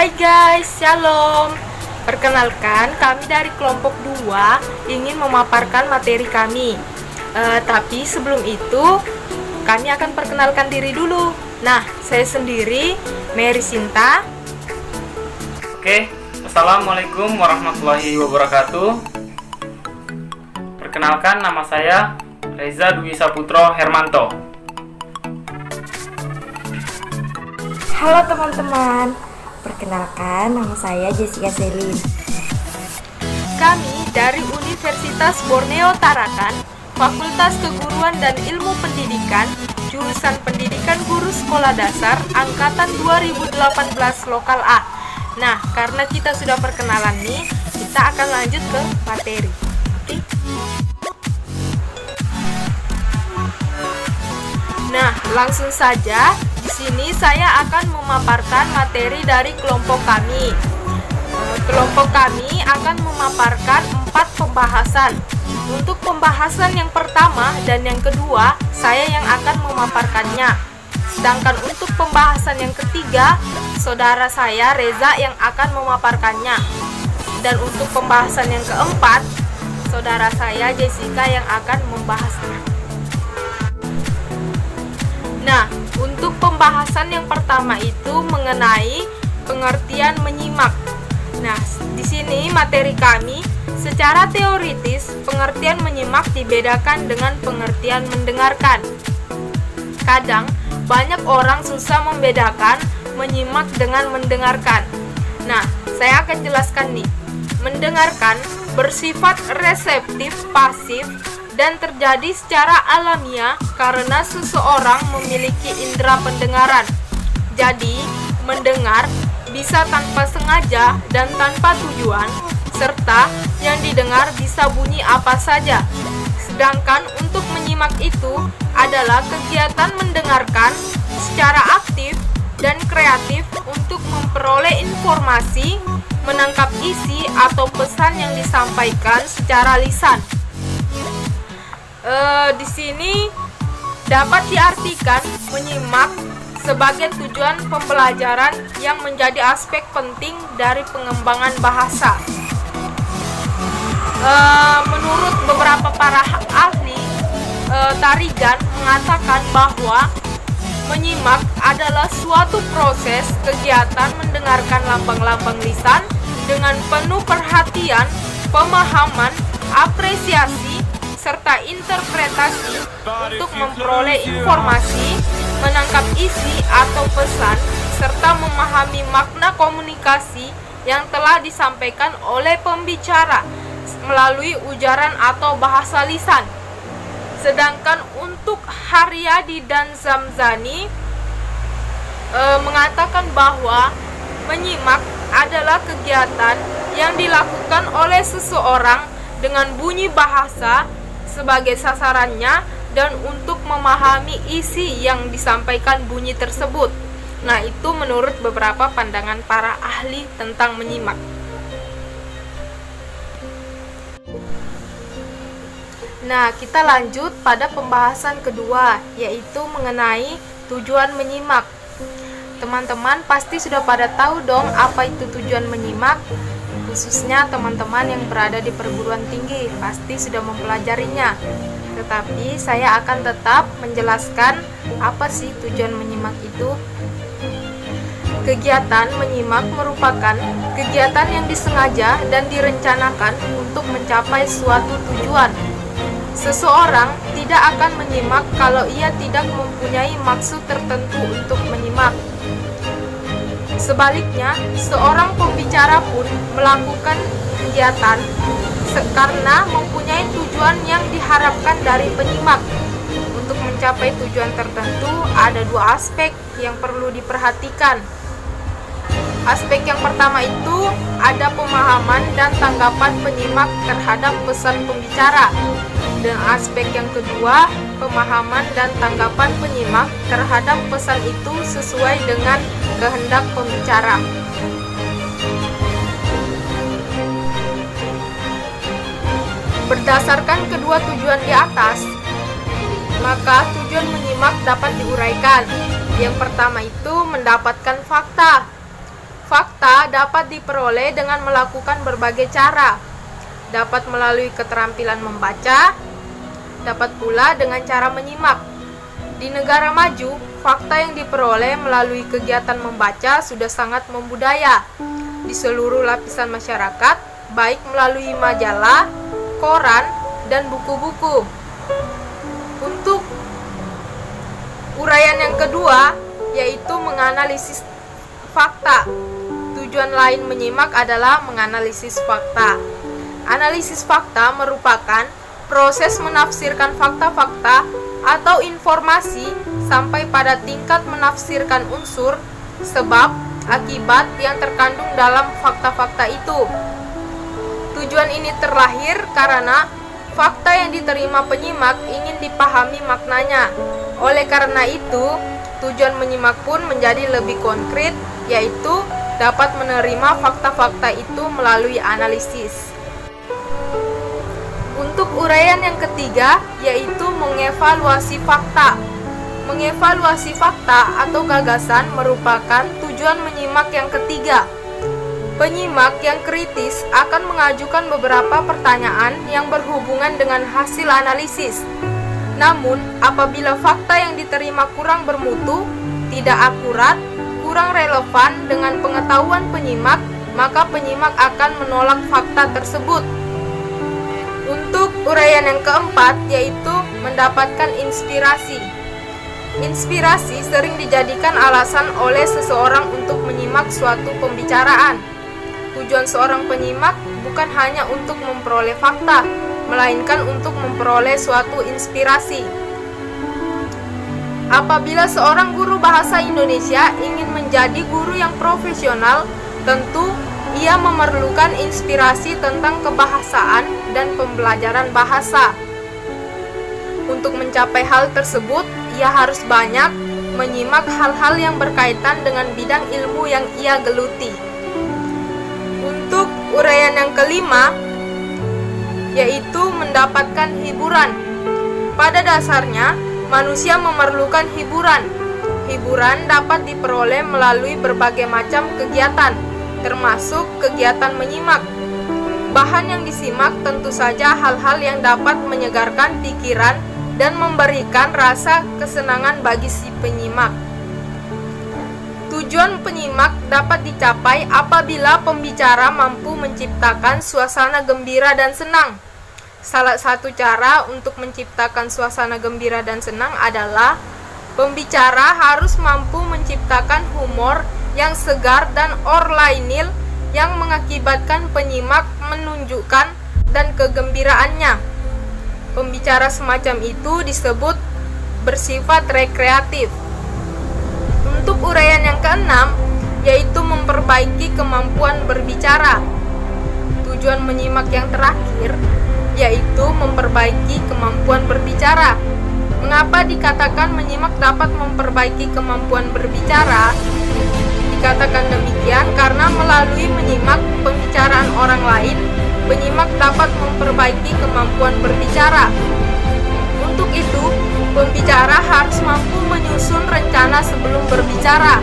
Hai guys, shalom. Perkenalkan, kami dari kelompok 2 ingin memaparkan materi kami. Tapi sebelum itu, kami akan perkenalkan diri dulu. Nah, saya sendiri, Mary Sinta. Oke, Assalamualaikum warahmatullahi wabarakatuh. Perkenalkan, nama saya Reza Dwi Saputro Hermanto. Halo teman-teman, perkenalkan nama saya Jessica Selin. Kami dari Universitas Borneo Tarakan, Fakultas Keguruan dan Ilmu Pendidikan, jurusan Pendidikan Guru Sekolah Dasar, Angkatan 2018 Lokal A. Nah, karena kita sudah perkenalan nih, kita akan lanjut ke materi. Oke? Nah, langsung saja. Di sini saya akan memaparkan materi dari kelompok kami. Kelompok kami akan memaparkan 4 pembahasan. Untuk pembahasan yang pertama dan yang kedua, saya yang akan memaparkannya. Sedangkan untuk pembahasan yang ketiga, saudara saya Reza yang akan memaparkannya. Dan untuk pembahasan yang keempat, saudara saya Jessica yang akan membahasnya. Nah, untuk pembahasan yang pertama itu mengenai pengertian menyimak. Nah, di sini materi kami secara teoritis pengertian menyimak dibedakan dengan pengertian mendengarkan. Kadang banyak orang susah membedakan menyimak dengan mendengarkan. Nah, saya akan jelaskan nih. Mendengarkan bersifat reseptif pasif dan terjadi secara alamiah karena seseorang memiliki indera pendengaran. Jadi, mendengar bisa tanpa sengaja dan tanpa tujuan, serta yang didengar bisa bunyi apa saja. Sedangkan untuk menyimak itu adalah kegiatan mendengarkan secara aktif dan kreatif untuk memperoleh informasi, menangkap isi atau pesan yang disampaikan secara lisan. Di sini dapat diartikan menyimak sebagai tujuan pembelajaran yang menjadi aspek penting dari pengembangan bahasa. Menurut beberapa para ahli, Tarigan mengatakan bahwa menyimak adalah suatu proses kegiatan mendengarkan lambang-lambang lisan dengan penuh perhatian, pemahaman, apresiasi, serta interpretasi untuk memperoleh informasi, menangkap isi atau pesan, serta memahami makna komunikasi yang telah disampaikan oleh pembicara melalui ujaran atau bahasa lisan. Sedangkan untuk Haryadi dan Zamzani mengatakan bahwa menyimak adalah kegiatan yang dilakukan oleh seseorang dengan bunyi bahasa sebagai sasarannya dan untuk memahami isi yang disampaikan bunyi tersebut. Nah, itu menurut beberapa pandangan para ahli tentang menyimak. Nah, kita lanjut pada pembahasan kedua, yaitu mengenai tujuan menyimak. Teman-teman pasti sudah pada tahu dong apa itu tujuan menyimak. Khususnya teman-teman yang berada di perguruan tinggi pasti sudah mempelajarinya. Tetapi saya akan tetap menjelaskan apa sih tujuan menyimak itu. Kegiatan menyimak merupakan kegiatan yang disengaja dan direncanakan untuk mencapai suatu tujuan. Seseorang tidak akan menyimak kalau ia tidak mempunyai maksud tertentu untuk menyimak. Sebaliknya, seorang pembicara pun melakukan kegiatan karena mempunyai tujuan yang diharapkan dari penyimak. Untuk mencapai tujuan tertentu, ada 2 aspek yang perlu diperhatikan. Aspek yang pertama itu ada pemahaman dan tanggapan penyimak terhadap pesan pembicara. Dan aspek yang kedua, pemahaman dan tanggapan penyimak terhadap pesan itu sesuai dengan kehendak pembicara. Berdasarkan kedua tujuan di atas, maka tujuan menyimak dapat diuraikan. Yang pertama itu mendapatkan fakta. Fakta dapat diperoleh dengan melakukan berbagai cara. Dapat melalui keterampilan membaca, dapat pula dengan cara menyimak. Di negara maju, fakta yang diperoleh melalui kegiatan membaca sudah sangat membudaya di seluruh lapisan masyarakat, baik melalui majalah, koran, dan buku-buku. Untuk uraian yang kedua, yaitu menganalisis fakta. Tujuan lain menyimak adalah menganalisis fakta. Analisis fakta merupakan proses menafsirkan fakta-fakta atau informasi sampai pada tingkat menafsirkan unsur, sebab, akibat yang terkandung dalam fakta-fakta itu. Tujuan ini terlahir karena fakta yang diterima penyimak ingin dipahami maknanya. Oleh karena itu, tujuan menyimak pun menjadi lebih konkret, yaitu dapat menerima fakta-fakta itu melalui analisis. Untuk uraian yang ketiga, yaitu mengevaluasi fakta. Mengevaluasi fakta atau gagasan merupakan tujuan menyimak yang ketiga. Penyimak yang kritis akan mengajukan beberapa pertanyaan yang berhubungan dengan hasil analisis. Namun, apabila fakta yang diterima kurang bermutu, tidak akurat, kurang relevan dengan pengetahuan penyimak, maka penyimak akan menolak fakta tersebut. Untuk uraian yang keempat, yaitu mendapatkan inspirasi. Inspirasi sering dijadikan alasan oleh seseorang untuk menyimak suatu pembicaraan. Tujuan seorang penyimak bukan hanya untuk memperoleh fakta, melainkan untuk memperoleh suatu inspirasi. Apabila seorang guru bahasa Indonesia ingin menjadi guru yang profesional, tentu ia memerlukan inspirasi tentang kebahasaan dan pembelajaran bahasa. Untuk mencapai hal tersebut, ia harus banyak menyimak hal-hal yang berkaitan dengan bidang ilmu yang ia geluti. Untuk uraian yang kelima, yaitu mendapatkan hiburan. Pada dasarnya, manusia memerlukan hiburan. Hiburan dapat diperoleh melalui berbagai macam kegiatan, termasuk kegiatan menyimak. Bahan yang disimak tentu saja hal-hal yang dapat menyegarkan pikiran dan memberikan rasa kesenangan bagi si penyimak. Tujuan penyimak dapat dicapai apabila pembicara mampu menciptakan suasana gembira dan senang. Salah satu cara untuk menciptakan suasana gembira dan senang adalah pembicara harus mampu menciptakan humor yang segar dan orlainil yang mengakibatkan penyimak menunjukkan dan kegembiraannya. Pembicara semacam itu disebut bersifat rekreatif. Untuk uraian yang keenam, yaitu memperbaiki kemampuan berbicara. Tujuan menyimak yang terakhir, yaitu memperbaiki kemampuan berbicara. Mengapa dikatakan menyimak dapat memperbaiki kemampuan berbicara? Dikatakan demikian karena melalui menyimak pembicaraan orang lain, penyimak dapat memperbaiki kemampuan berbicara. Untuk itu, pembicara harus mampu menyusun rencana sebelum berbicara,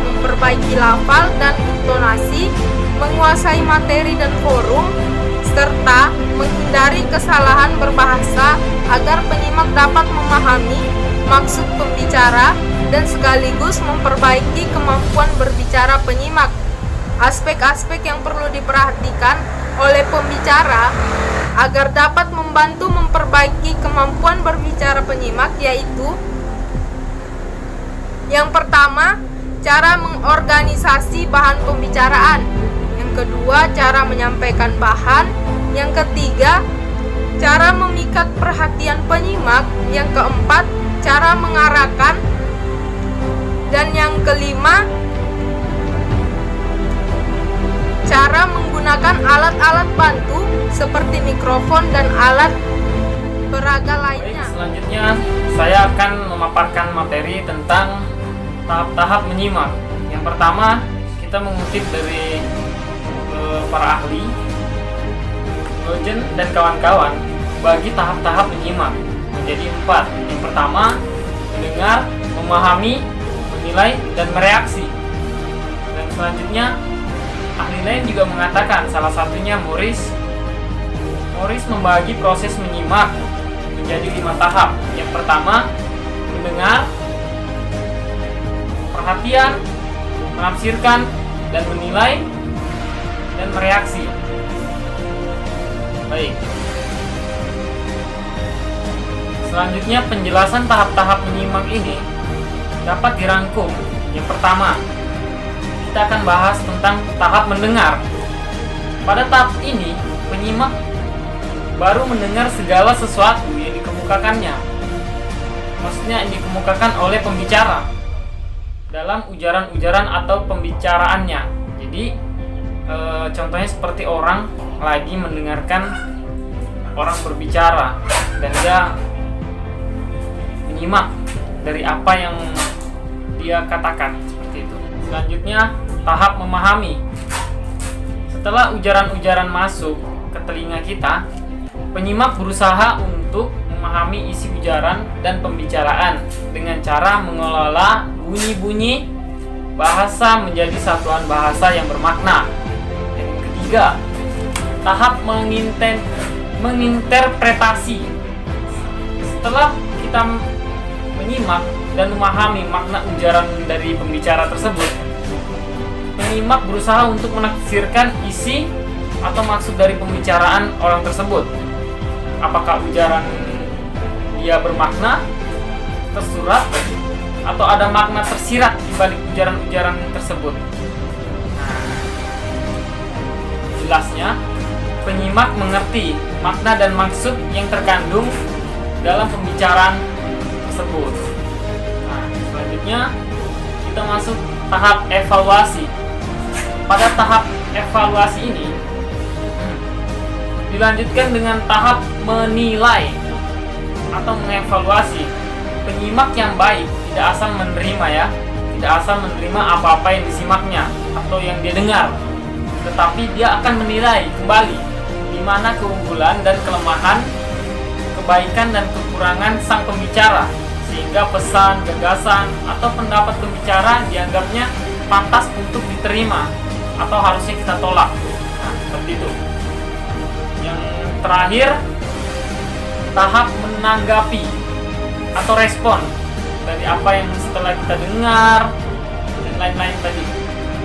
memperbaiki lafal dan intonasi, menguasai materi dan forum, serta menghindari kesalahan berbahasa agar penyimak dapat memahami maksud pembicara dan sekaligus memperbaiki kemampuan berbicara penyimak. Aspek-aspek yang perlu diperhatikan oleh pembicara agar dapat membantu memperbaiki kemampuan berbicara penyimak yaitu: yang pertama, cara mengorganisasi bahan pembicaraan. Yang kedua, cara menyampaikan bahan. Yang ketiga, cara memikat perhatian penyimak. Yang keempat, cara mengarahkan. Dan yang kelima, cara menggunakan alat-alat bantu seperti mikrofon dan alat peraga lainnya. Baik, selanjutnya saya akan memaparkan materi tentang tahap-tahap menyimak. Yang pertama, kita mengutip dari para ahli, Logen dan kawan-kawan bagi tahap-tahap menyimak menjadi 4. Yang pertama, mendengar, memahami, menilai, dan mereaksi. Dan Selanjutnya, ahli lain juga mengatakan, salah satunya Morris membagi proses menyimak menjadi 5 tahap. Yang pertama, mendengar, perhatian, menafsirkan, dan menilai, dan mereaksi. Baik. Selanjutnya, penjelasan tahap-tahap menyimak ini dapat dirangkum. Yang pertama, kita akan bahas tentang tahap mendengar. Pada tahap ini, penyimak baru mendengar segala sesuatu yang dikemukakannya. Maksudnya yang dikemukakan oleh pembicara dalam ujaran-ujaran atau pembicaraannya. Jadi contohnya seperti orang lagi mendengarkan orang berbicara dan dia menyimak dari apa yang dia katakan, seperti itu. Selanjutnya, tahap memahami. Setelah ujaran-ujaran masuk ke telinga kita, penyimak berusaha untuk memahami isi ujaran dan pembicaraan dengan cara mengelola bunyi-bunyi bahasa menjadi satuan bahasa yang bermakna. Yang ketiga, tahap menginterpretasi. Setelah kita menyimak dan memahami makna ujaran dari pembicara tersebut, penyimak berusaha untuk menafsirkan isi atau maksud dari pembicaraan orang tersebut. Apakah ujaran dia bermakna tersurat atau ada makna tersirat di balik ujaran-ujaran tersebut. Nah, jelasnya, penyimak mengerti makna dan maksud yang terkandung dalam pembicaraan tersebut. Nah, selanjutnya kita masuk tahap evaluasi. Pada tahap evaluasi ini dilanjutkan dengan tahap menilai atau mengevaluasi. Penyimak yang baik tidak asal menerima tidak asal menerima apa-apa yang disimaknya atau yang dia dengar, tetapi dia akan menilai kembali di mana keunggulan dan kelemahan, kebaikan dan kekurangan sang pembicara, sehingga pesan, gagasan, atau pendapat pembicara dianggapnya pantas untuk diterima atau harusnya kita tolak. Nah, seperti itu. Yang terakhir, tahap menanggapi atau respon dari apa yang setelah kita dengar dan lain-lain tadi.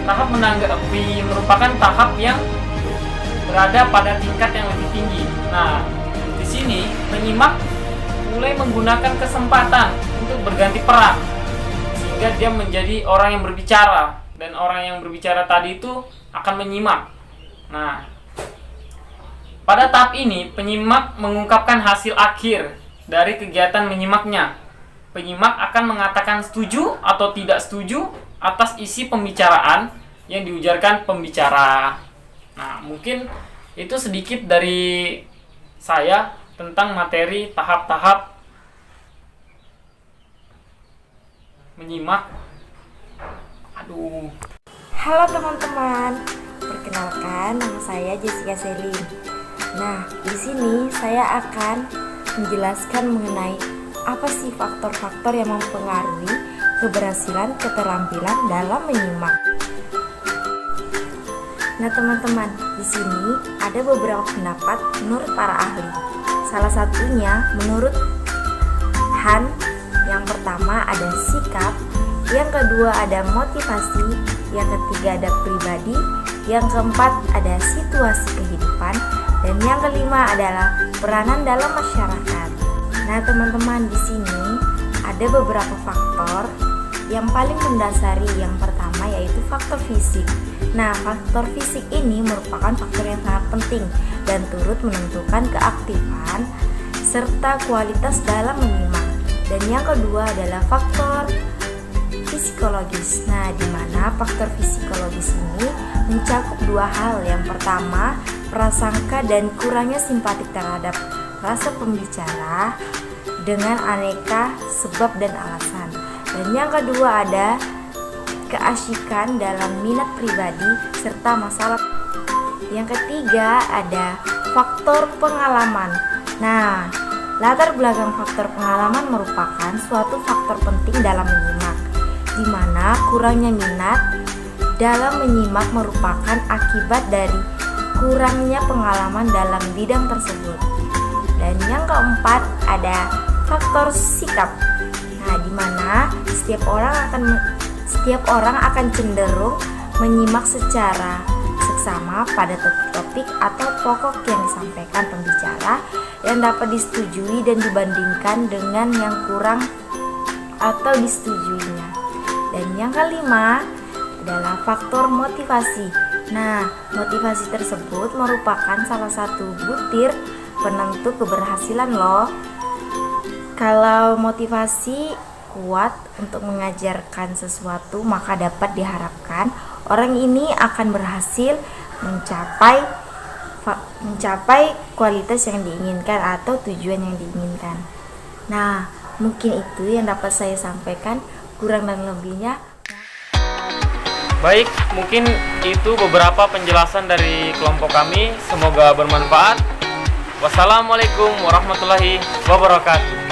Tahap menanggapi merupakan tahap yang berada pada tingkat yang lebih tinggi. Nah, di sini penyimak mulai menggunakan kesempatan untuk berganti peran sehingga dia menjadi orang yang berbicara dan orang yang berbicara tadi itu akan menyimak. Nah, pada tahap ini, penyimak mengungkapkan hasil akhir dari kegiatan menyimaknya. Penyimak akan mengatakan setuju atau tidak setuju atas isi pembicaraan yang diujarkan pembicara. Nah, mungkin itu sedikit dari saya tentang materi tahap-tahap menyimak. Halo teman-teman, perkenalkan nama saya Jessica Selin. Nah, di sini saya akan menjelaskan mengenai apa sih faktor-faktor yang mempengaruhi keberhasilan keterampilan dalam menyimak. Nah, teman-teman, di sini ada beberapa pendapat menurut para ahli. Salah satunya menurut Han, yang pertama ada sikap, yang kedua ada motivasi, yang ketiga ada pribadi, yang keempat ada situasi kehidupan, dan yang kelima adalah peranan dalam masyarakat. Nah, teman-teman, di sini ada beberapa faktor yang paling mendasari. Yang pertama yaitu faktor fisik. Nah, faktor fisik ini merupakan faktor yang sangat penting dan turut menentukan keaktifan serta kualitas dalam menyimak. Dan yang kedua adalah faktor psikologis. Nah, di mana faktor psikologis ini mencakup dua hal. Yang pertama, prasangka dan kurangnya simpatik terhadap rasa pembicara dengan aneka sebab dan alasan. Dan yang kedua ada keasyikan dalam minat pribadi serta masalah. Yang ketiga ada faktor pengalaman. Nah, latar belakang faktor pengalaman merupakan suatu faktor penting dalam menyimak, di mana kurangnya minat dalam menyimak merupakan akibat dari kurangnya pengalaman dalam bidang tersebut. Dan yang keempat ada faktor sikap. Nah, di mana setiap orang akan cenderung menyimak secara seksama pada topik atau pokok yang disampaikan pembicara yang dapat disetujui dan dibandingkan dengan yang kurang atau disetujuinya. Dan yang kelima adalah faktor motivasi. Nah, motivasi tersebut merupakan salah satu butir penentu keberhasilan loh. Kalau motivasi kuat untuk mengajarkan sesuatu, maka dapat diharapkan orang ini akan berhasil mencapai kualitas yang diinginkan atau tujuan yang diinginkan. Nah, mungkin itu yang dapat saya sampaikan, kurang dan lebihnya. Baik, mungkin itu beberapa penjelasan dari kelompok kami. Semoga bermanfaat. Wassalamualaikum warahmatullahi wabarakatuh.